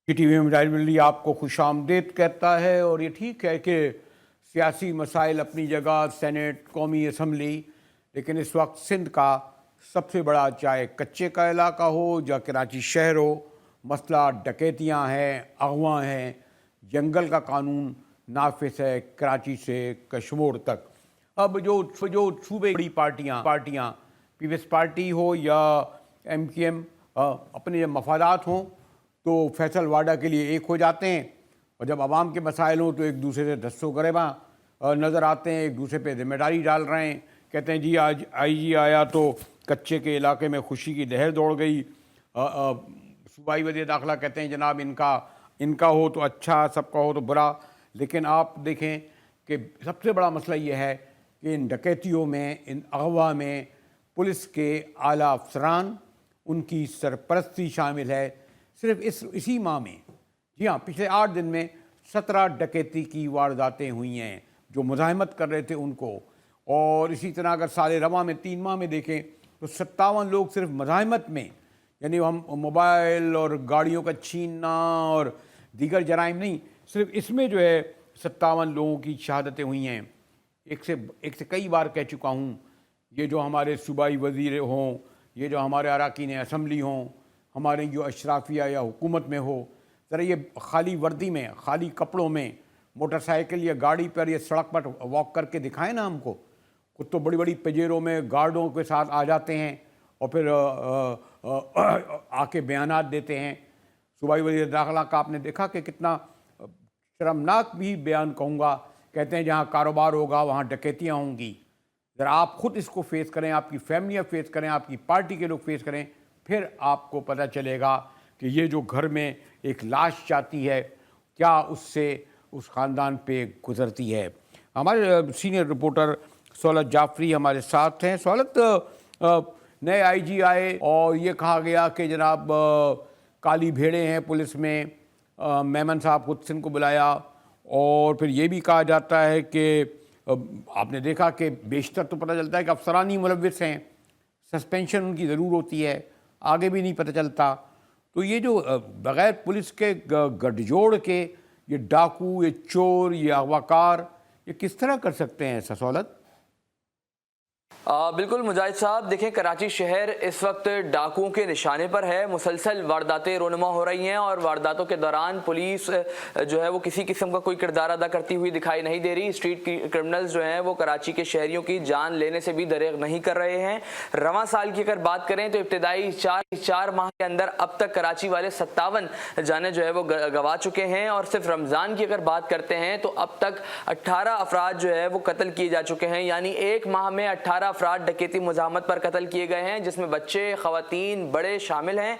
T V میں آپ کو خوش آمدید کہتا ہے، اور یہ ٹھیک ہے کہ سیاسی مسائل اپنی جگہ، سینٹ، قومی اسمبلی، لیکن اس وقت سندھ کا سب سے بڑا، چاہے کچے کا علاقہ ہو یا کراچی شہر ہو، مسئلہ ڈکیتیاں ہیں، اغواں ہیں، جنگل کا قانون نافذ ہے کراچی سے کشمور تک۔ اب جو صوبے بڑی پارٹیاں پیپلز پارٹی ہو یا MQM، اپنے جب مفادات ہوں تو فیصل واڈا کے لیے ایک ہو جاتے ہیں، اور جب عوام کے مسائل ہوں تو ایک دوسرے سے دستوں گریباں نظر آتے ہیں، ایک دوسرے پہ ذمہ داری ڈال رہے ہیں، کہتے ہیں جی آج IG آیا تو کچے کے علاقے میں خوشی کی لہر دوڑ گئی، صوبائی وزیر داخلہ کہتے ہیں جناب ان کا ہو تو اچھا، سب کا ہو تو برا۔ لیکن آپ دیکھیں کہ سب سے بڑا مسئلہ یہ ہے کہ ان ڈکیتیوں میں، ان اغوا میں پولیس کے اعلیٰ افسران، ان کی سرپرستی شامل ہے۔ صرف اسی ماہ میں، جی ہاں، پچھلے 8 دن میں 17 ڈکیتی کی وارداتیں ہوئی ہیں جو مزاحمت کر رہے تھے ان کو، اور اسی طرح اگر سال رواں میں 3 ماہ میں دیکھیں تو 57 لوگ صرف مزاحمت میں، یعنی ہم موبائل اور گاڑیوں کا چھیننا اور دیگر جرائم نہیں، صرف اس میں جو ہے 57 لوگوں کی شہادتیں ہوئی ہیں۔ ایک سے کئی بار کہہ چکا ہوں، یہ جو ہمارے صوبائی وزیر ہوں، یہ جو ہمارے اراکین اسمبلی ہوں، ہمارے جو اشرافیہ یا حکومت میں ہو، ذرا یہ خالی وردی میں، خالی کپڑوں میں، موٹر سائیکل یا گاڑی پر یا سڑک پر واک کر کے دکھائیں نا ہم کو۔ خود تو بڑی بڑی پجیروں میں گارڈوں کے ساتھ آ جاتے ہیں اور پھر آ کے بیانات دیتے ہیں۔ صوبائی وزیر داخلہ کا آپ نے دیکھا کہ کتنا شرمناک بھی بیان کہوں گا، کہتے ہیں جہاں کاروبار ہوگا وہاں ڈکیتیاں ہوں گی۔ ذرا آپ خود اس کو فیس کریں، آپ کی فیملیاں فیس کریں، آپ کی پارٹی کے لوگ فیس کریں، پھر آپ کو پتہ چلے گا کہ یہ جو گھر میں ایک لاش جاتی ہے کیا اس سے اس خاندان پہ گزرتی ہے۔ ہمارے سینئر رپورٹر سہولت جعفری ہمارے ساتھ ہیں۔ سہولت، نئے IG آئے اور یہ کہا گیا کہ جناب کالی بھیڑیں ہیں پولیس میں، میمن صاحب خود سندھ کو بلایا، اور پھر یہ بھی کہا جاتا ہے کہ آپ نے دیکھا کہ بیشتر تو پتہ چلتا ہے کہ افسرانی ملوث ہیں، سسپینشن ان کی ضرور ہوتی ہے، آگے بھی نہیں پتہ چلتا۔ تو یہ جو بغیر پولیس کے گٹھ جوڑ کے یہ ڈاکو، یہ چور، یہ اغواکار، یہ کس طرح کر سکتے ہیں سہولت؟ بالکل مجاہد صاحب، دیکھیں کراچی شہر اس وقت ڈاکوؤں کے نشانے پر ہے، مسلسل وارداتیں رونما ہو رہی ہیں، اور وارداتوں کے دوران پولیس جو ہے وہ کسی قسم کا کوئی کردار ادا کرتی ہوئی دکھائی نہیں دے رہی۔ اسٹریٹ کرمنلز جو ہیں وہ کراچی کے شہریوں کی جان لینے سے بھی دریغ نہیں کر رہے ہیں۔ رواں سال کی اگر بات کریں تو ابتدائی 4 ماہ کے اندر اب تک کراچی والے 57 جانیں جو ہے وہ گوا چکے ہیں، اور صرف رمضان کی اگر بات کرتے ہیں تو اب تک 18 افراد جو ہے وہ قتل کیے جا چکے ہیں، یعنی ایک ماہ میں 18 افراد ڈکیتی مزاحمت پر قتل کیے گئے ہیں، جس میں بچے، خواتین، بڑے شامل ہیں۔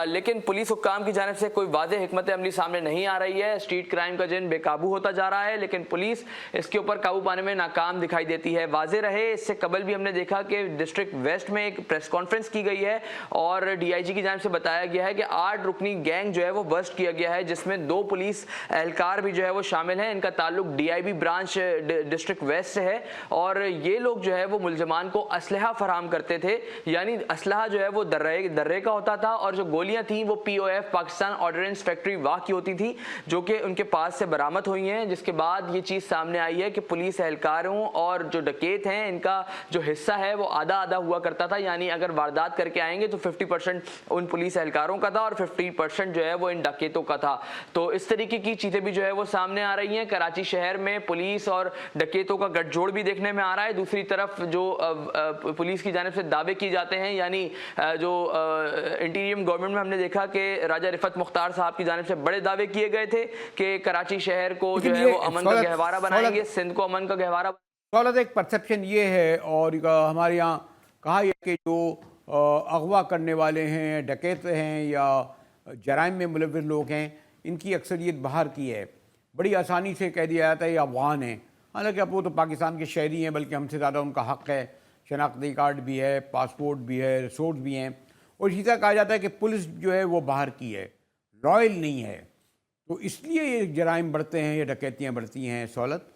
لیکن پولیس حکام کی جانب سے کوئی واضح حکمت عملی سامنے نہیں آ رہی ہے۔ اسٹریٹ کرائم کا جن بے قابو ہوتا جا رہا ہے، لیکن پولیس اس کے اوپر قابو پانے میں ناکام دکھائی دیتی ہے۔ واضح رہے، اس سے قبل بھی ہم نے دیکھا کہ ڈسٹرکٹ ویسٹ میں ایک پریس کانفرنس کی گئی ہے، اور DIG کی جانب سے بتایا گیا ہے کہ 8 رکنی گینگ جو ہے وہ بسٹ کیا گیا ہے، جس میں 2 پولیس اہلکار بھی جو ہے وہ شامل ہیں۔ ان کا تعلق DIB برانچ ڈسٹرکٹ ویسٹ سے ہے، اور یہ لوگ جو ہے وہ ملزمان کو اسلحہ فراہم کرتے تھے، یعنی اسلحہ جو ہے وہ درے کا ہوتا تھا، اور جو گولیاں تھیں وہ POF پاکستان آرڈیننس فیکٹری واہ کی ہوتی تھی، جو کہ ان کے پاس سے برآمد ہوئی ہیں۔ جس کے بعد یہ چیز سامنے آئی ہے کہ پولیس اہلکاروں اور جو ڈکیت ہیں ان کا جو حصہ ہے وہ آدھا آدھا ہوا کرتا تھا، یعنی اگر واردات کر کے آئیں گے تو 50% ان پولیس اہلکاروں کا تھا اور 50% جو ہے وہ ان ڈکیتوں کا تھا۔ تو اس طریقے کی چیزیں بھی جو ہے وہ سامنے آ رہی ہیں۔ کراچی شہر میں پولیس اور ڈکیتوں کا گٹھ جوڑ بھی دیکھنے میں آ رہا ہے۔ دوسری طرف جو پولیس کی جانب سے دعوے کیے جاتے ہیں، یعنی جو انٹیریم گورنمنٹ میں ہم نے دیکھا کہ راجہ رفعت مختار صاحب کی جانب سے بڑے دعوے کیے گئے تھے کہ کراچی شہر کو جو ہے وہ امن کا گہوارہ بنائیں گے، سندھ کو امن کا گہوارہ۔ سہولت، ایک پرسپشن یہ ہے، اور ہمارے یہاں کہا یہ کہ جو اغوا کرنے والے ہیں، ڈکیت ہیں یا جرائم میں ملوث لوگ ہیں، ان کی اکثریت باہر کی ہے۔ بڑی آسانی سے کہہ دیا جاتا ہے یہ افغان ہیں، حالانکہ اب وہ تو پاکستان کے شہری ہیں، بلکہ ہم سے زیادہ ان کا حق ہے، شناختی کارڈ بھی ہے، پاسپورٹ بھی ہے، ریسورس بھی ہیں، اور اسی طرح کہا جاتا ہے کہ پولیس جو ہے وہ باہر کی ہے، رائل نہیں ہے، تو اس لیے یہ جرائم بڑھتے ہیں، یہ ڈکیتیاں بڑھتی ہیں۔ سہولت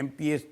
MPs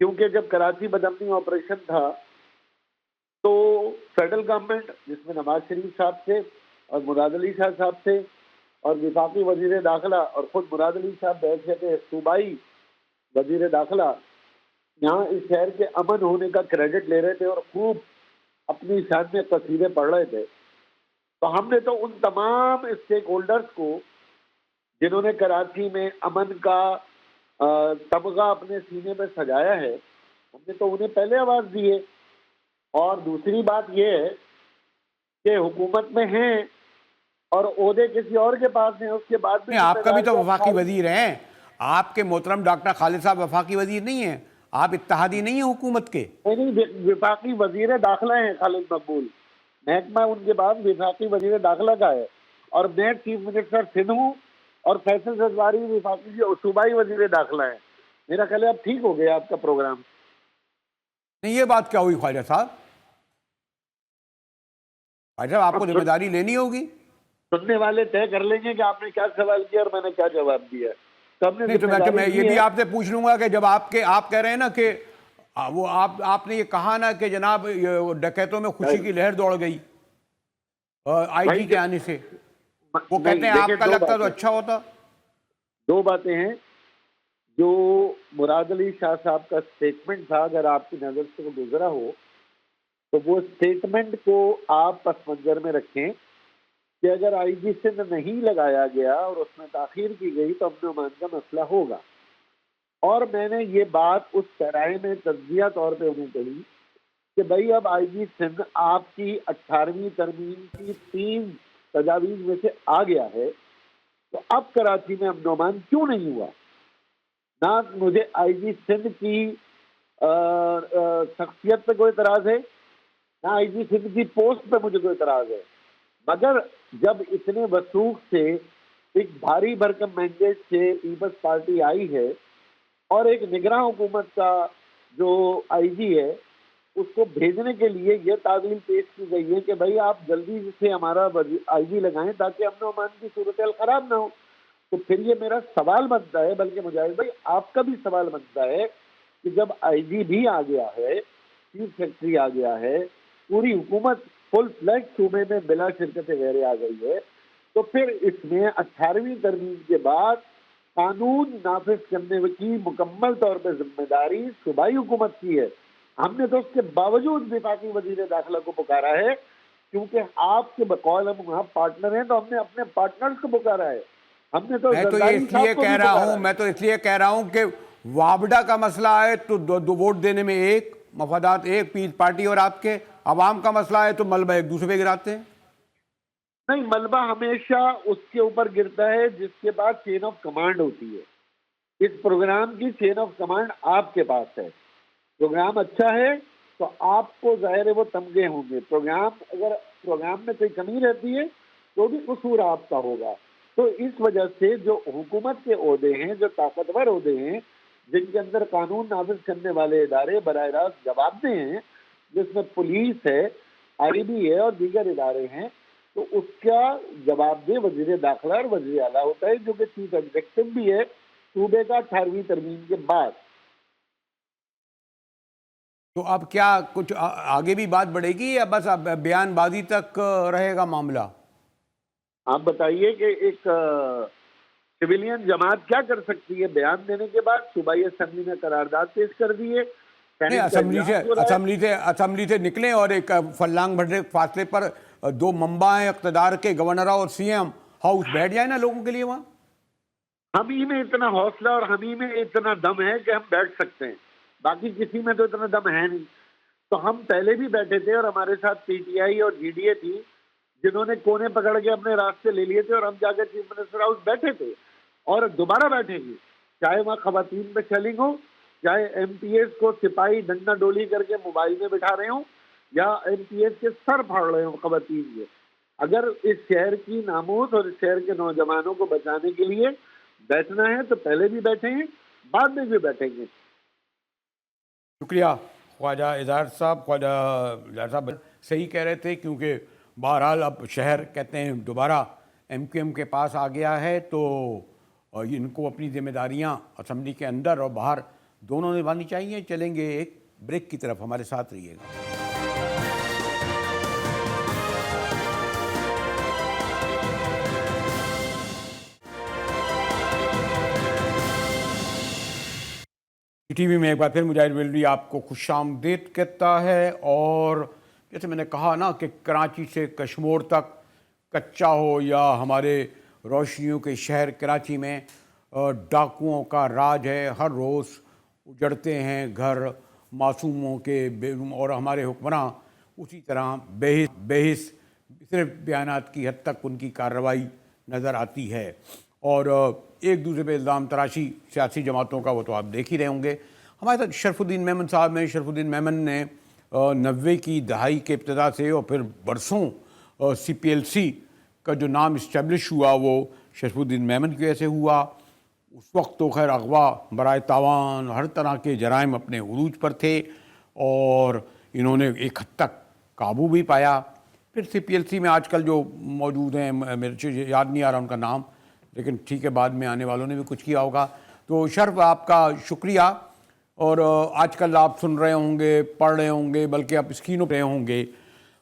کیونکہ جب کراچی بدامنی آپریشن تھا تو فیڈرل گورنمنٹ جس میں نواز شریف صاحب تھے اور مراد علی شاہ صاحب تھے اور وفاقی وزیر داخلہ اور خود مراد علی صاحب بیٹھے تھے صوبائی وزیر داخلہ، یہاں اس شہر کے امن ہونے کا کریڈٹ لے رہے تھے اور خوب اپنی شان میں قصیدے پڑھ رہے تھے. تو ہم نے تو ان تمام اسٹیک ہولڈرز کو جنہوں نے کراچی میں امن کا تمغہ اپنے سینے میں سجایا ہے، ہم نے تو انہیں پہلے آواز دی ہے. اور دوسری بات یہ ہے کہ حکومت میں ہیں اور عہدے کسی اور کے پاس ہیں، اس کے بعد بھی آپ کا بھی تو وفاقی وزیر ہیں. آپ کے محترم ڈاکٹر خالد صاحب وفاقی وزیر نہیں ہیں؟ آپ اتحادی نہیں ہیں حکومت کے؟ نہیں، وفاقی وزیر داخلہ ہیں خالد مقبول. محکمہ ان کے بعد وفاقی وزیر داخلہ کا ہے اور میں چیف منسٹر سندھ ہوں اور فیصل زرداری وفاقی صوبائی وزیر داخلہ ہے. میرا خیال ہے اب ٹھیک ہو گیا آپ کا پروگرام. نہیں، یہ بات کیا ہوئی خواجہ صاحب؟ خواجہ صاحب آپ کو ذمہ داری لینی ہوگی. سننے والے طے کر لیں گے کہ آپ نے کیا سوال کیا اور میں نے کیا جواب دیا. نہیں تو میں یہ بھی آپ سے پوچھ لوں گا کہ جب آپ کہہ رہے ہیں نا کہ وہ آپ نے یہ کہا نا کہ جناب ڈکیتوں میں خوشی کی لہر دوڑ گئی آئی جی کے آنے سے، وہ کہتے ہیں آپ کا لگتا تو اچھا ہوتا. دو باتیں ہیں. جو مراد علی شاہ صاحب کا سٹیٹمنٹ تھا، اگر آپ کی نظر سے وہ گزرا ہو تو وہ سٹیٹمنٹ کو آپ پس منظر میں رکھیں کہ اگر آئی جی سندھ نہیں لگایا گیا اور اس میں تاخیر کی گئی تو امن و امان کا مسئلہ ہوگا. اور میں نے یہ بات اس پیرائے میں تجزیہ طور پہ انہیں کہی کہ بھائی اب آئی جی سندھ آپ کی 18ویں ترمیم کی 3 تجاویز میں سے آ گیا ہے، تو اب کراچی میں امن و امان کیوں نہیں ہوا؟ نہ مجھے آئی جی سندھ کی شخصیت پہ کوئی اعتراض ہے، نہ آئی جی سندھ کی پوسٹ پہ مجھے کوئی اعتراض ہے، مگر جب اتنے وثوق سے ایک بھاری بھرکم مینڈیٹ سے پیپلز پارٹی آئی ہے اور ایک نگراں حکومت کا جو آئی جی ہے اس کو بھیجنے کے لیے یہ تعویل پیش کی گئی ہے کہ بھائی آپ جلدی سے ہمارا آئی جی لگائیں تاکہ امن و امان کی صورتحال خراب نہ ہو. تو پھر یہ میرا سوال بنتا ہے، بلکہ مجاہد بھائی آپ کا بھی سوال بنتا ہے کہ جب آئی جی بھی آ گیا ہے، چیف سیکرٹری آ گیا ہے، پوری حکومت فل فلیج صوبے میں بلا شرکت غیر آ گئی ہے، تو پھر اس میں 18ویں ترمیم کے بعد قانون نافذ کرنے کی مکمل طور پہ ذمہ داری صوبائی حکومت کی ہے. ہم نے تو اس کے باوجود وفاقی وزیر داخلہ کو پکارا ہے کیونکہ آپ کے بقول ہم وہاں پارٹنر ہیں تو ہم نے اپنے پارٹنرز کو پکارا ہے. ہم نے تو میں تو یہ اس لیے کہہ رہا ہوں کہ وابڈا کا مسئلہ ہے تو دو ووٹ دینے میں ایک مفادات ایک پیس پارٹی اور آپ کے عوام کا مسئلہ ہے تو ملبہ ایک دوسرے پہ گراتے ہیں. نہیں، ملبہ ہمیشہ اس کے اوپر گرتا ہے جس کے بعد چین آف کمانڈ ہوتی ہے. اس پروگرام کی چین آف کمانڈ آپ کے پاس ہے. پروگرام اچھا ہے تو آپ کو ظاہر ہے وہ تمغے ہوں گے. اگر پروگرام میں کوئی کمی رہتی ہے تو بھی قصور آپ کا ہوگا. تو اس وجہ سے جو حکومت کے عہدے ہیں، جو طاقتور عہدے ہیں، جن کے اندر قانون نافذ کرنے والے ادارے براہ راست جواب دہ ہیں، جس میں پولیس ہے، آئی بی ہے اور دیگر ادارے ہیں، تو اس کا جواب دہ وزیر داخلہ اور وزیر اعلیٰ ہوتا ہے جو کہ چیف ایگزیکٹو بھی ہے صوبے کا 18ویں ترمیم کے بعد. تو اب کیا کچھ آگے بھی بات بڑھے گی یا بس اب بیان بازی تک رہے گا معاملہ؟ آپ بتائیے کہ ایک سویلین جماعت کیا کر سکتی ہے؟ بیان دینے کے بعد صوبائی اسمبلی میں قرارداد پیش کر دی ہے. اسمبلی سے نکلیں اور ایک فلانگ بھرے فاصلے پر 2 منبع ہیں اقتدار کے، گورنر اور سی ایم ہاؤس، بیٹھ جائیں نا لوگوں کے لیے وہاں. ہم ہی میں اتنا حوصلہ اور ہم ہی میں اتنا دم ہے کہ ہم بیٹھ سکتے ہیں، باقی کسی میں تو اتنا دم ہے نہیں. تو ہم پہلے بھی بیٹھے تھے اور ہمارے ساتھ پی ٹی آئی اور جی ڈی اے تھی جنہوں نے کونے پکڑ کے اپنے راستے لے لیے تھے اور ہم جا کے چیف منسٹر ہاؤس بیٹھے تھے اور دوبارہ بیٹھیں گے. چاہے وہاں خواتین پہ چیلنج ہو، چاہے ایم پی ایس کو سپاہی ڈنڈا ڈولی کر کے موبائل میں بٹھا رہے ہوں یا ایم پی ایس کے سر پھاڑ رہے ہوں خواتین کے. اگر اس شہر کی ناموس اور اس شہر کے نوجوانوں کو بچانے کے لیے بیٹھنا ہے تو پہلے بھی بیٹھیں گے، بعد میں بھی بیٹھیں گے. شکریہ خواجہ اظہار صاحب. خواجہ اظہار صاحب صحیح کہہ رہے تھے کیونکہ بہرحال اب شہر کہتے ہیں دوبارہ ایم کیو ایم کے پاس آ گیا ہے تو ان کو اپنی ذمہ داریاں اسمبلی کے اندر اور باہر دونوں نبھانی چاہیے. چلیں گے ایک بریک کی طرف, ہمارے ساتھ رہیے گا. ٹی وی میں ایک بار پھر مجاہد ویلوی آپ کو خوش آمدید کہتا ہے. اور جیسے میں نے کہا نا کہ کراچی سے کشمور تک کچا ہو یا ہمارے روشنیوں کے شہر کراچی میں ڈاکوؤں کا راج ہے. ہر روز اجڑتے ہیں گھر معصوموں کے, اور ہمارے حکمراں اسی طرح بحث صرف بیانات کی حد تک ان کی کارروائی نظر آتی ہے. اور ایک دوسرے پہ الزام تراشی سیاسی جماعتوں کا, وہ تو آپ دیکھ ہی رہے ہوں گے. ہمارے ساتھ شرف الدین میمن صاحب ہیں. شرف الدین میمن نے 90 کی دہائی کے ابتدا سے اور پھر برسوں CPLC کا جو نام اسٹیبلش ہوا وہ شرف الدین میمن کی وجہ سے ہوا. اس وقت تو خیر اغوا, برائے تاوان, ہر طرح کے جرائم اپنے عروج پر تھے اور انہوں نے ایک حد تک قابو بھی پایا. پھر CPLC میں آج کل جو موجود ہیں, میرے یاد نہیں آ رہا ان کا نام, لیکن ٹھیک ہے بعد میں آنے والوں نے بھی کچھ کیا ہوگا. تو شرف آپ کا شکریہ. اور آج کل آپ سن رہے ہوں گے, پڑھ رہے ہوں گے, بلکہ آپ اسکرینوں پہ ہوں گے,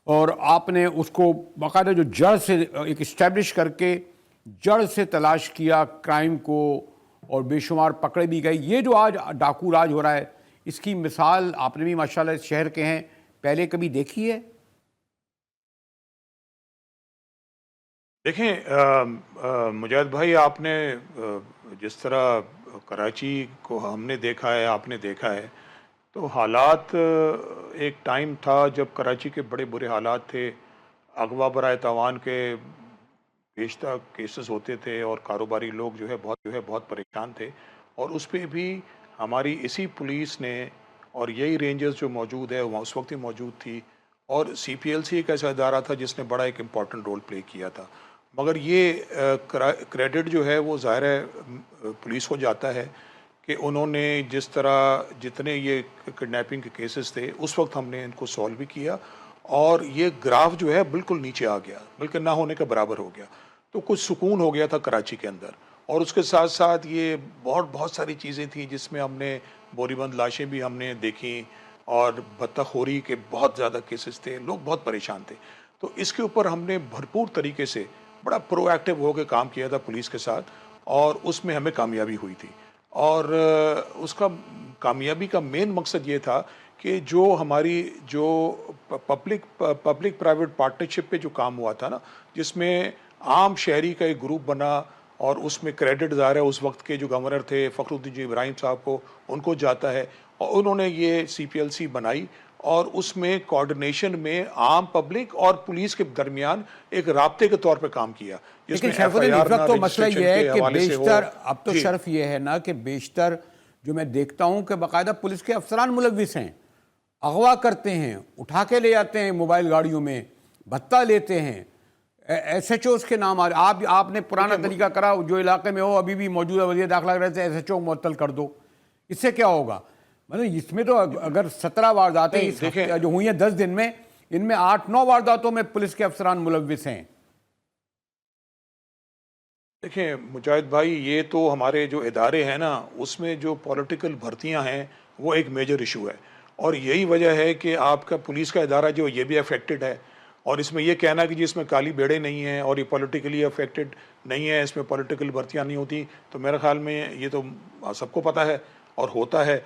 اور آپ نے اس کو باقاعدہ جو جڑ سے ایک اسٹیبلش کر کے جڑ سے تلاش کیا کرائم کو, اور بے شمار پکڑے بھی گئے. یہ جو آج ڈاکو راج ہو رہا ہے, اس کی مثال آپ نے بھی ماشاءاللہ اس شہر کے ہیں, پہلے کبھی دیکھی ہے؟ دیکھیں مجاہد بھائی, آپ نے جس طرح کراچی کو ہم نے دیکھا ہے, آپ نے دیکھا ہے, تو حالات ایک ٹائم تھا جب کراچی کے بڑے برے حالات تھے. اغوا برائے تاوان کے بیشتر کیسز ہوتے تھے اور کاروباری لوگ جو ہے بہت پریشان تھے. اور اس پہ بھی ہماری اسی پولیس نے, اور یہی رینجرز جو موجود ہے وہاں اس وقت ہی موجود تھی, اور CPLC ایک ایسا ادارہ تھا جس نے بڑا ایک امپورٹنٹ رول پلے کیا تھا. مگر یہ کریڈٹ جو ہے وہ ظاہر ہے پولیس کو جاتا ہے کہ انہوں نے جس طرح جتنے یہ کڈنیپنگ کے کیسز تھے اس وقت ہم نے ان کو سولو بھی کیا, اور یہ گراف جو ہے بالکل نیچے آ گیا, بلکہ نہ ہونے کا برابر ہو گیا. تو کچھ سکون ہو گیا تھا کراچی کے اندر. اور اس کے ساتھ ساتھ یہ بہت ساری چیزیں تھیں جس میں ہم نے بوری بند لاشیں بھی ہم نے دیکھیں, اور بطخ خوری کے بہت زیادہ کیسز تھے, لوگ بہت پریشان تھے. تو اس کے اوپر ہم نے بھرپور طریقے سے بڑا پرو ایکٹیو ہو کے کام کیا تھا پولیس کے ساتھ, اور اس میں ہمیں کامیابی ہوئی تھی. اور اس کا کامیابی کا مین مقصد یہ تھا کہ جو ہماری جو پبلک پرائیویٹ پارٹنرشپ پہ جو کام ہوا تھا نا, جس میں عام شہری کا ایک گروپ بنا, اور اس میں کریڈٹ ظاہر ہے اس وقت کے جو گورنر تھے فخر الدین جی ابراہیم صاحب کو, ان کو جاتا ہے, اور انہوں نے یہ CPLC بنائی, اور اس میں کوارڈینیشن میں عام پبلک اور پولیس کے درمیان ایک رابطے کے طور پہ کام کیا. لیکن شرف الدین اس وقت تو مسئلہ یہ ہے کہ بیشتر, اب تو شرف یہ ہے نا کہ بیشتر جو میں دیکھتا ہوں کہ باقاعدہ پولیس کے افسران ملوث ہیں, اغوا کرتے ہیں, اٹھا کے لے جاتے ہیں موبائل گاڑیوں میں, بھتہ لیتے ہیں, SHOs کے نام آپ نے پرانا طریقہ کرا, جو علاقے میں ہو ابھی بھی موجودہ وزیر داخلہ رہتے ہیں SHO معطل کر دو. اس سے کیا ہوگا؟ مطلب اس میں تو اگر 17 وارداتیں جو ہوئی ہیں 10 دن میں, ان میں 8-9 وارداتوں میں پولیس کے افسران ملوث ہیں. دیکھیں مجاہد بھائی, یہ تو ہمارے جو ادارے ہیں نا, اس میں جو پولیٹیکل بھرتیاں ہیں وہ ایک میجر ایشو ہے, اور یہی وجہ ہے کہ آپ کا پولیس کا ادارہ جو یہ بھی افیکٹڈ ہے. اور اس میں یہ کہنا کہ جی اس میں کالی بیڑے نہیں ہیں اور یہ پولیٹیکلی افیکٹڈ نہیں ہے, اس میں پولیٹیکل بھرتیاں نہیں ہوتی, تو میرے خیال میں یہ تو سب کو پتہ ہے اور ہوتا ہے.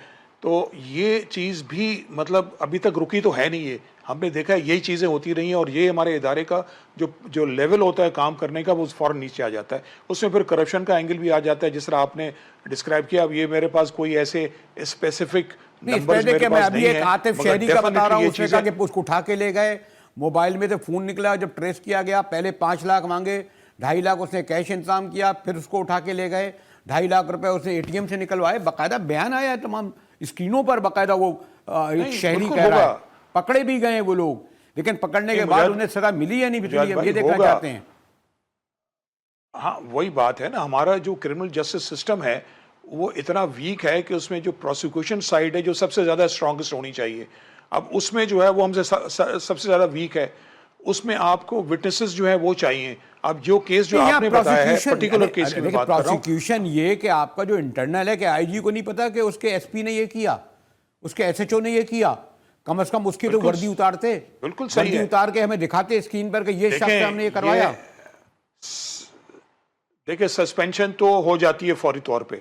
تو یہ چیز بھی مطلب ابھی تک رکی تو ہے نہیں. یہ ہم نے دیکھا ہے یہی چیزیں ہوتی رہی ہیں, اور یہ ہمارے ادارے کا جو لیول ہوتا ہے کام کرنے کا وہ فوراً نیچے آ جاتا ہے. اس میں پھر کرپشن کا اینگل بھی آ جاتا ہے, جس طرح آپ نے ڈسکرائب کیا. اب یہ میرے پاس کوئی ایسے اسپیسیفک نمبرز میرے پاس نہیں ہیں, عاطف شہری کا بتا رہا ہوں. اس نے کہا کہ اس کو اٹھا کے لے گئے, موبائل میں سے فون نکلا, جب ٹریس کیا گیا پہلے 5 لاکھ مانگے, 2.5 لاکھ اس نے کیش انتظام کیا, پھر اس کو اٹھا کے لے گئے, 2.5 لاکھ روپے اس نے ATM سے نکلوائے. باقاعدہ بیان آیا ہے تمام اسکرینوں پر, باقاعدہ وہ ایک شہری کہہ رہا ہے. پکڑے بھی گئے وہ لوگ, لیکن پکڑنے کے بعد انہیں سزا ملی یا نہیں ملی, ہم یہ دیکھنا چاہتے ہیں. ہاں وہی بات ہے نا, ہمارا جو کرمنل جسٹس سسٹم ہے وہ اتنا ویک ہے کہ اس میں جو پروسیکیوشن سائیڈ ہے جو سب سے زیادہ اسٹرانگسٹ ہونی چاہیے, اب اس میں جو ہے وہ ہم سے سب سے زیادہ ویک ہے. اس میں آپ کو وٹنسز جو ہے وہ چاہیے. اب جو کیس جو آپ نے بتایا ہے پرٹیکولر کیس کی میں بات کر رہا ہوں. پروسیکیوشن یہ کہ آپ کا جو انٹرنل ہے کہ آئی جی کو نہیں پتا کہ اس کے ایس پی نے یہ کیا, اس کے ایس ایچ او نے یہ کیا, کم از کم اس کی تو وردی اتارتے, بالکل صحیح وردی ہے, اتار کے ہمیں دکھاتے اسکرین پر کہ یہ شخص ہم نے یہ کروایا. دیکھیں سسپینشن تو ہو جاتی ہے فوری طور پہ.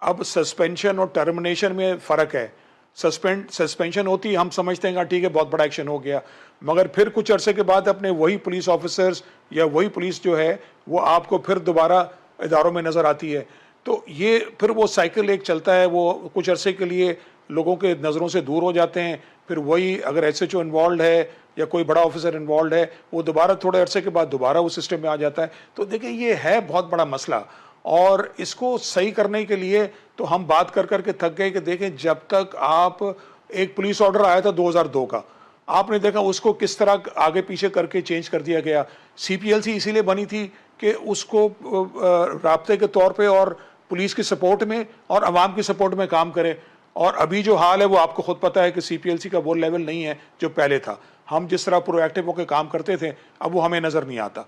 اب سسپینشن اور ٹرمینیشن میں فرق ہے. سسپینشن ہوتی ہے ہم سمجھتے ہیں کہ ٹھیک ہے بہت بڑا ایکشن ہو گیا, مگر پھر کچھ عرصے کے بعد اپنے وہی پولیس آفیسرز یا وہی پولیس جو ہے وہ آپ کو پھر دوبارہ اداروں میں نظر آتی ہے. تو یہ پھر وہ سائیکل ایک چلتا ہے, وہ کچھ عرصے کے لیے لوگوں کے نظروں سے دور ہو جاتے ہیں, پھر وہی اگر ایس ایچ او انوالوڈ ہے یا کوئی بڑا آفیسر انوالوڈ ہے وہ دوبارہ تھوڑے عرصے کے بعد دوبارہ وہ سسٹم میں آ جاتا ہے. تو دیکھیں یہ ہے بہت بڑا مسئلہ, اور اس کو صحیح کرنے کے لیے تو ہم بات کر کر کے تھک گئے کہ دیکھیں جب تک آپ ایک پولیس آرڈر آیا تھا 2002 کا, آپ نے دیکھا اس کو کس طرح آگے پیچھے کر کے چینج کر دیا گیا. سی پی ایل سی اسی لیے بنی تھی کہ اس کو رابطے کے طور پہ اور پولیس کی سپورٹ میں اور عوام کی سپورٹ میں کام کرے. اور ابھی جو حال ہے وہ آپ کو خود پتہ ہے کہ سی پی ایل سی کا وہ لیول نہیں ہے جو پہلے تھا. ہم جس طرح پرو ایکٹیو ہو کے کام کرتے تھے اب وہ ہمیں نظر نہیں آتا.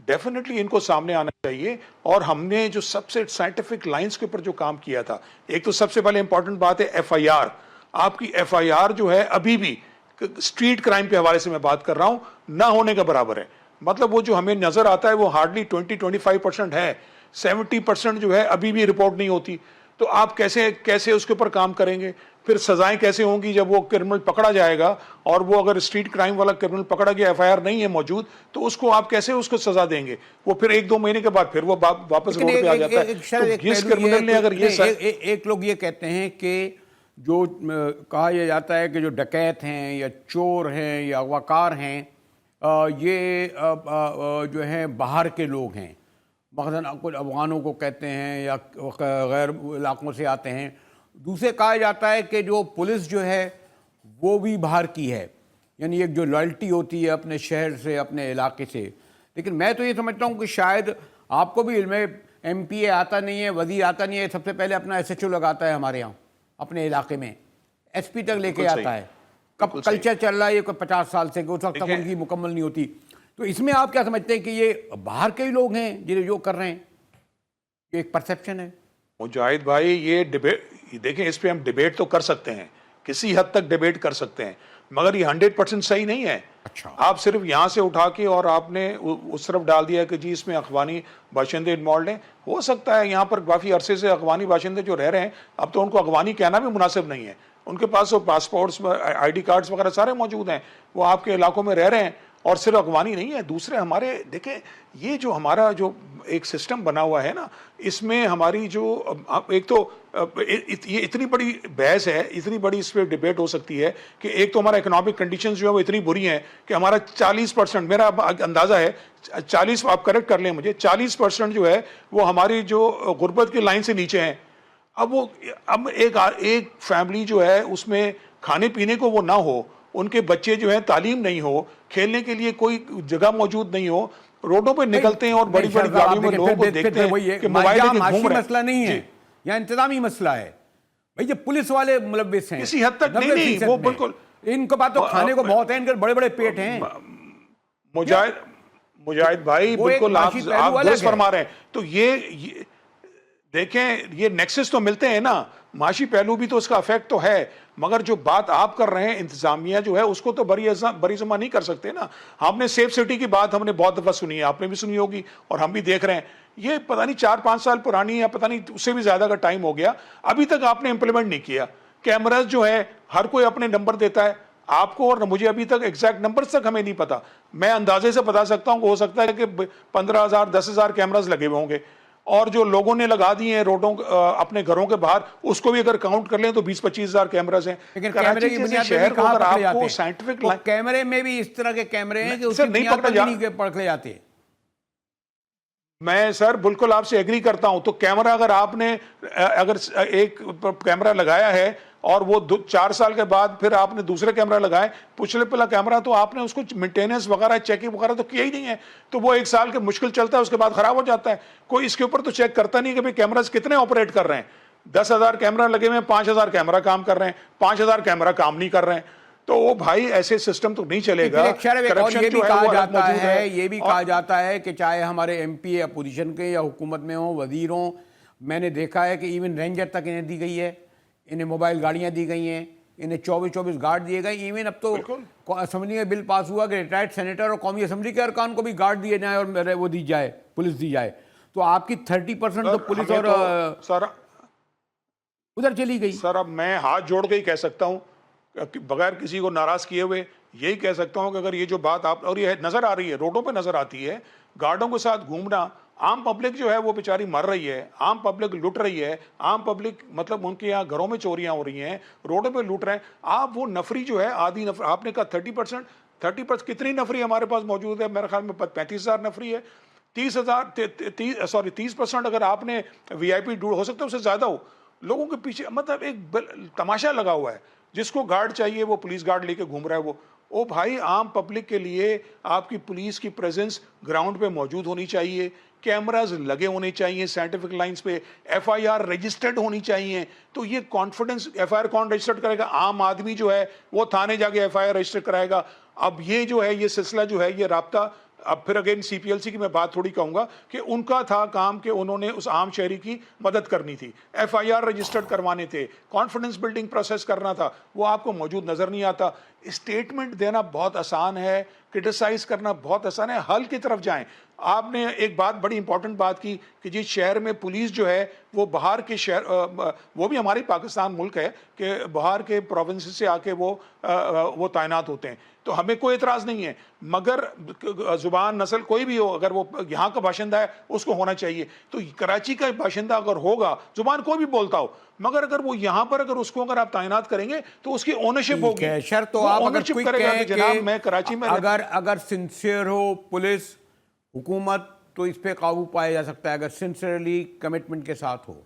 ڈیفینیٹلی ان کو سامنے آنا چاہیے. اور ہم نے جو سب سے سائنٹیفک لائنز کے اوپر جو کام کیا تھا, ایک تو سب سے پہلے امپورٹنٹ بات ہے ایف آئی آر. آپ کی ایف آئی آر جو ہے ابھی بھی اسٹریٹ کرائم کے حوالے سے میں بات کر رہا ہوں نہ ہونے کا برابر ہے. مطلب وہ جو ہمیں نظر آتا ہے وہ ہارڈلی 20-25% ہے, 70% جو ہے ابھی بھی رپورٹ نہیں ہوتی. تو آپ کیسے اس کے اوپر کام کریں گے؟ پھر سزائیں کیسے ہوں گی جب وہ کرمنل پکڑا جائے گا, اور وہ اگر اسٹریٹ کرائم والا کرمنل پکڑا گیا ایف آئی آر نہیں ہے موجود تو اس کو آپ کیسے اس کو سزا دیں گے؟ وہ پھر 1-2 مہینے کے بعد پھر وہ واپس روڈ پہ آ جاتا ہے. تو جس کرمنل نے اگر یہ ایک لوگ یہ کہتے ہیں کہ جو کہا یہ جاتا ہے کہ جو ڈکیت ہیں یا چور ہیں یا اغواکار ہیں یہ جو ہیں باہر کے لوگ ہیں, مثلاً کچھ افغانوں کو کہتے ہیں یا غیر علاقوں سے آتے ہیں. دوسرے کہا جاتا ہے کہ جو پولیس جو ہے وہ بھی باہر کی ہے, یعنی ایک جو لائلٹی ہوتی ہے اپنے شہر سے اپنے علاقے سے. لیکن میں تو یہ سمجھتا ہوں کہ شاید آپ کو بھی علم ہے, ایم پی اے آتا نہیں ہے, وزیر آتا نہیں ہے, سب سے پہلے اپنا ایس ایچ او لگاتا ہے ہمارے یہاں اپنے علاقے میں, ایس پی تک لے کے آتا ہے. کب کلچر چل رہا ہے یہ کوئی 50 سال سے, کہ اس وقت تک ان کی مکمل نہیں ہوتی. تو اس میں آپ کیا سمجھتے ہیں کہ یہ باہر کے ہی لوگ ہیں جنہیں جو کر رہے ہیں؟ یہ ایک پرسیپشن ہے. مجاہد بھائی یہ ڈیبیٹ دیکھیں, اس پہ ہم ڈیبیٹ تو کر سکتے ہیں, کسی حد تک ڈیبیٹ کر سکتے ہیں, مگر یہ 100% صحیح نہیں ہے. اچھا, آپ صرف یہاں سے اٹھا کے اور آپ نے اس طرف ڈال دیا کہ جی اس میں افغانی باشندے انوالوڈ ہیں. ہو سکتا ہے یہاں پر کافی عرصے سے افغانی باشندے جو رہ رہے ہیں, اب تو ان کو افغانی کہنا بھی مناسب نہیں ہے. ان کے پاس وہ پاسپورٹس آئی ڈی کارڈز وغیرہ سارے موجود ہیں, وہ آپ کے علاقوں میں رہ رہے ہیں, اور صرف افغانی نہیں ہے. دوسرے ہمارے دیکھیں یہ جو ہمارا جو ایک سسٹم بنا ہوا ہے نا, اس میں ہماری جو ایک تو یہ اتنی بڑی بحث ہے, اتنی بڑی اس پہ ڈیبیٹ ہو سکتی ہے کہ ایک تو ہمارا اکنامک کنڈیشنز جو ہے وہ اتنی بری ہیں کہ ہمارا 40%, میرا اندازہ ہے 40, آپ کریکٹ کر لیں مجھے, 40% جو ہے وہ ہماری جو غربت کی لائن سے نیچے ہیں. اب ایک فیملی جو ہے اس میں کھانے پینے کو وہ نہ ہو, ان کے بچے جو ہیں تعلیم نہیں ہو, کھیلنے کے لیے کوئی جگہ موجود نہیں ہو, روڈوں پہ نکلتے ہیں اور بڑی بڑی گاڑیوں میں لوگوں کو دیکھتے ہیں کہ موبائل لے کے گھوم رہے ہیں. مسئلہ نہیں ہے یا انتظامی مسئلہ ہے بھائی, یہ پولیس والے ملوث ہیں کسی حد تک. نہیں وہ بالکل, ان کو بات تو کھانے کو بہت ہے, ان کے بڑے بڑے پیٹ ہیں. مجاہد بھائی بالکل آپ درست فرما رہے ہیں. تو یہ دیکھیں یہ نیکسس تو ملتے ہیں نا, معاشی پہلو بھی تو اس کا افیکٹ تو ہے, مگر جو بات آپ کر رہے ہیں انتظامیہ جو ہے اس کو تو بری ذمہ نہیں کر سکتے نا. ہم نے سیف سٹی کی بات ہم نے بہت دفعہ سنی ہے, آپ نے بھی سنی ہوگی اور ہم بھی دیکھ رہے ہیں. یہ پتہ نہیں 4-5 سال پرانی ہے, پتہ نہیں اس سے بھی زیادہ کا ٹائم ہو گیا, ابھی تک آپ نے امپلیمنٹ نہیں کیا. کیمراز جو ہے ہر کوئی اپنے نمبر دیتا ہے آپ کو, اور مجھے ابھی تک ایگزیکٹ نمبرز تک ہمیں نہیں پتا. میں اندازے سے بتا سکتا ہوں کہ ہو سکتا ہے کہ 15,000 10,000 کیمراز لگے ہوئے ہوں گے, اور جو لوگوں نے لگا دیے ہیں روڈوں اپنے گھروں کے باہر, اس کو بھی اگر کاؤنٹ کر لیں تو 20-25,000 کیمراز ہیں. لیکن کیمرے کی بنیاد پہ کہاں پکڑے جاتے ہیں؟ کیمرے میں بھی اس طرح کے کیمرے ہیں کہ اس کی بنیاد پر نہیں پکڑے جاتے. میں سر بالکل آپ سے ایگری کرتا ہوں. تو کیمرہ اگر آپ نے اگر ایک کیمرہ لگایا ہے اور وہ 4 سال کے بعد پھر آپ نے دوسرے کیمرہ لگائے, پچھلے پہلا کیمرہ تو آپ نے اس کو مینٹیننس وغیرہ چیکنگ وغیرہ تو کیا ہی نہیں ہے, تو وہ 1 سال کے مشکل چلتا ہے, اس کے بعد خراب ہو جاتا ہے. کوئی اس کے اوپر تو چیک کرتا نہیں کہ بھئی کیمراز کتنے آپریٹ کر رہے ہیں. 10,000 کیمرہ لگے ہوئے ہیں, 5,000 کیمرہ کام کر رہے ہیں, 5,000 کیمرہ کام نہیں کر رہے ہیں. تو وہ بھائی ایسے سسٹم تو نہیں چلے گا. اور یہ بھی کہا جاتا ہے کہا جاتا ہے کہ چاہے ہمارے ایم پی اپوزیشن کے یا حکومت میں ہوں وزیر ہوں, میں نے دیکھا ہے کہ ایون رینجر تک انہیں دی گئی ہے, انہیں موبائل گاڑیاں دی گئی ہیں, انہیں 24 گارڈ دیے گئے. ایون اب تو اسمبلی میں بل پاس ہوا کہ ریٹائرڈ سینیٹر اور قومی اسمبلی کے ارکان کو بھی گارڈ دیے جائیں اور وہ دی جائے, پولیس دی جائے. تو آپ کی 30% تو پولیس اور ادھر چلی گئی. سر اب میں ہاتھ جوڑ کے ہی کہہ سکتا ہوں, بغیر کسی کو ناراض کیے ہوئے یہی کہہ سکتا ہوں کہ اگر یہ جو بات آپ, اور یہ نظر آ رہی ہے, روڈوں پہ نظر آتی ہے, گارڈوں کے ساتھ گھومنا, عام پبلک جو ہے وہ بیچاری مر رہی ہے, عام پبلک لٹ رہی ہے, عام پبلک مطلب ان کے یہاں گھروں میں چوریاں ہو رہی ہیں, روڈوں پہ لوٹ رہے ہیں. آپ وہ نفری جو ہے آدھی نفر, آپ نے کہا 30% کتنی نفری ہمارے پاس موجود ہے؟ میرے خیال میں 35,000 نفری ہے. 30% اگر آپ نے وی آئی پی ہو سکتا ہے اس سے زیادہ ہو, لوگوں کے پیچھے مطلب ایک تماشا لگا ہوا ہے. جس کو گارڈ چاہیے وہ پولیس گارڈ لے کے گھوم رہا ہے. وہ بھائی عام پبلک کے لیے آپ کی پولیس کی پریزنس گراؤنڈ پہ موجود ہونی چاہیے, کیمراز لگے ہونے چاہیے سائنٹیفک لائنز پہ, ایف آئی آر رجسٹرڈ ہونی چاہیے. تو یہ کانفیڈنس, ایف آئی آر کون رجسٹرڈ کرے گا؟ عام آدمی جو ہے وہ تھانے جا کے ایف آئی آر رجسٹر کرائے گا. اب یہ جو ہے یہ سلسلہ جو ہے یہ رابطہ, اب پھر اگین سی پی ایل سی کی میں بات تھوڑی کہوں گا کہ ان کا تھا کام کہ انہوں نے اس عام شہری کی مدد کرنی تھی, ایف آئی آر رجسٹرڈ کروانے تھے, کانفیڈنس بلڈنگ پروسیس کرنا تھا. وہ آپ کو موجود نظر نہیں آتا. اسٹیٹمنٹ دینا بہت آسان ہے, کرٹیسائز کرنا بہت آسان ہے, حل کی طرف جائیں. آپ نے ایک بات بڑی امپورٹنٹ بات کی کہ جس شہر میں پولیس جو ہے وہ باہر کے شہر, وہ بھی ہماری پاکستان ملک ہے کہ باہر کے پروونس سے آ کے وہ تعینات ہوتے ہیں, تو ہمیں کوئی اعتراض نہیں ہے. مگر زبان نسل کوئی بھی ہو, اگر وہ یہاں کا باشندہ ہے اس کو ہونا چاہیے. تو کراچی کا باشندہ اگر ہوگا, زبان کوئی بھی بولتا ہو, مگر اگر وہ یہاں پر اگر اس کو اگر آپ تعینات کریں گے تو اس کی اونرشپ ہوگی. شرط تو آپ اگر کوئی کہے جناب میں کراچی میں اگر سنسیئر ہو پولیس حکومت تو اس پہ قابو پایا جا سکتا ہے, اگر سنسیئرلی کمٹمنٹ کے ساتھ ہو.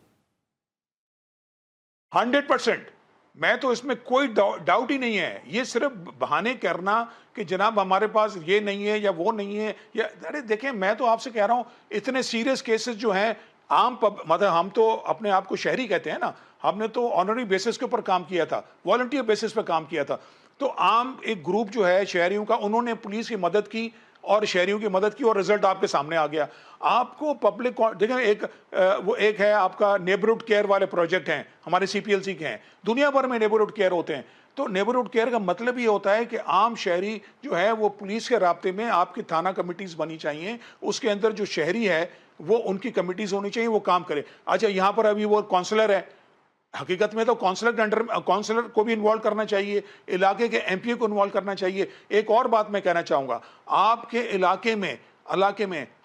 100%. میں تو اس میں کوئی ڈاؤٹ ہی نہیں ہے. یہ صرف بہانے کرنا کہ جناب ہمارے پاس یہ نہیں ہے یا وہ نہیں ہے, یا ارے دیکھیں میں تو آپ سے کہہ رہا ہوں اتنے سیریس کیسز جو ہیں عام مطلب ہم تو اپنے آپ کو شہری کہتے ہیں نا, ہم نے تو آنری بیسس کے اوپر کام کیا تھا, والنٹیئر بیسس پہ کام کیا تھا. تو عام ایک گروپ جو ہے شہریوں کا, انہوں نے پولیس کی مدد کی اور شہریوں کی مدد کی اور رزلٹ آپ کے سامنے آ گیا. آپ کو پبلک دیکھیں ایک ہے آپ کا نیبرہڈ کیئر والے پروجیکٹ ہیں, ہمارے سی پی ایل سی کے ہیں, دنیا بھر میں نیبرہڈ کیئر ہوتے ہیں. تو نیبرہڈ کیئر کا مطلب یہ ہوتا ہے کہ عام شہری جو ہے وہ پولیس کے رابطے میں, آپ کی تھانہ کمیٹیز بنی چاہیے, اس کے اندر جو شہری ہے وہ ان کی کمیٹیز ہونی چاہیے, وہ کام کرے. اچھا یہاں پر ابھی وہ کونسلر ہے, حقیقت میں تو کونسلر کو بھی انوالو کرنا چاہیے, علاقے کے ایم پی کو انوالو کرنا چاہیے. ایک اور بات میں کہنا چاہوں گا, آپ کے علاقے میں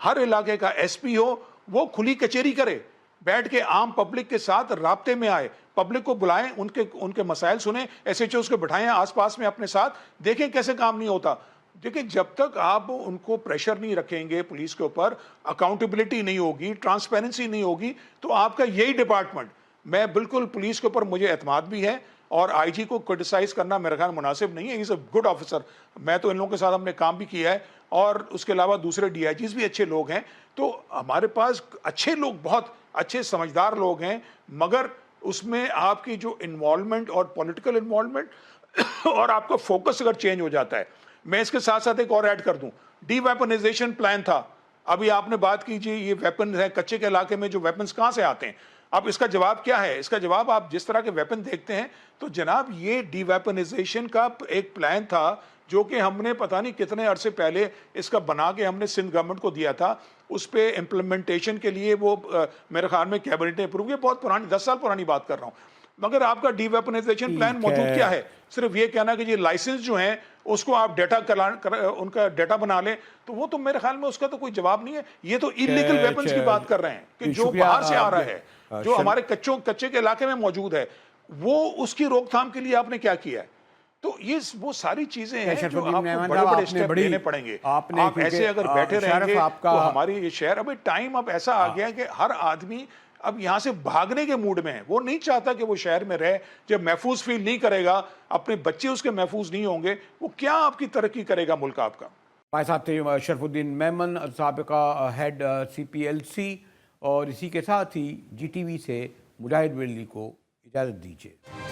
ہر علاقے کا ایس پی ہو, وہ کھلی کچہری کرے, بیٹھ کے عام پبلک کے ساتھ رابطے میں آئے, پبلک کو بلائیں, ان کے مسائل سنیں, ایس ایچ اوز کو بٹھائیں آس پاس میں اپنے ساتھ, دیکھیں کیسے کام نہیں ہوتا. دیکھیں جب تک آپ ان کو پریشر نہیں رکھیں گے پولیس کے اوپر, اکاؤنٹیبلٹی نہیں ہوگی, ٹرانسپیرنسی نہیں ہوگی, تو آپ کا یہی ڈپارٹمنٹ, میں بالکل پولیس کے اوپر مجھے اعتماد بھی ہے, اور آئی جی کو کرٹیسائز کرنا میرے خیال مناسب نہیں ہے. ہی از اے گڈ آفیسر, میں تو ان لوگوں کے ساتھ ہم نے کام بھی کیا ہے, اور اس کے علاوہ دوسرے ڈی آئی جیز بھی اچھے لوگ ہیں. تو ہمارے پاس اچھے لوگ, بہت اچھے سمجھدار لوگ ہیں, مگر اس میں آپ کی جو انوالومنٹ اور پولیٹیکل انوالومنٹ اور آپ کا فوکس اگر چینج ہو جاتا ہے. میں اس کے ساتھ ساتھ ایک اور ایڈ کر دوں, ڈی ویپنائزیشن پلان تھا, ابھی آپ نے بات کیجیے یہ ویپن ہے کچے کے علاقے میں, جو ویپنز کہاں سے آتے ہیں. اب اس کا جواب کیا ہے؟ اس کا جواب آپ جس طرح کے ویپن دیکھتے ہیں, تو جناب یہ ڈی ویپنائزیشن کا ایک پلان تھا جو کہ ہم نے پتہ نہیں کتنے عرصے پہلے اس کا بنا کے ہم نے سندھ گورنمنٹ کو دیا تھا. اس پہ امپلیمنٹیشن کے لیے وہ میرے خیال میں کیبنٹ نے اپروو کیا, بہت پرانی 10 سال پرانی بات کر رہا ہوں. مگر آپ کا ڈی ویپنائزیشن پلان موجود کیا ہے؟ صرف یہ کہنا کہ یہ لائسنس جو ہیں اس کو آپ ان کا ڈیٹا بنا لیں, تو وہ تو میرے خیال میں اس کا تو کوئی جواب نہیں ہے. یہ تو انلیگل ویپنز کی بات کر رہے ہیں کہ جو باہر سے آ رہا ہے, جو ہمارے کچے کے علاقے میں موجود ہے, وہ اس کی روک تھام کے لیے آپ نے کیا کیا ہے. تو یہ وہ ساری چیزیں ہیں جو آپ کو بڑے بڑے اسٹیپ لینے پڑیں گے. آپ ایسے اگر بیٹھے رہیں گے تو ہماری یہ شہر, ابھی ٹائم اب ایسا آ گیا ہے کہ ہر آدمی اب یہاں سے بھاگنے کے موڈ میں ہے. وہ نہیں چاہتا کہ وہ شہر میں رہے. جب محفوظ فیل نہیں کرے گا, اپنے بچے اس کے محفوظ نہیں ہوں گے, وہ کیا آپ کی ترقی کرے گا ملک آپ کا. ہمارے ساتھ تھے شرف الدین میمن, سابقہ ہیڈ سی پی ایل سی, اور اسی کے ساتھ ہی جی ٹی وی سے مجاہد ویلی کو اجازت دیجیے.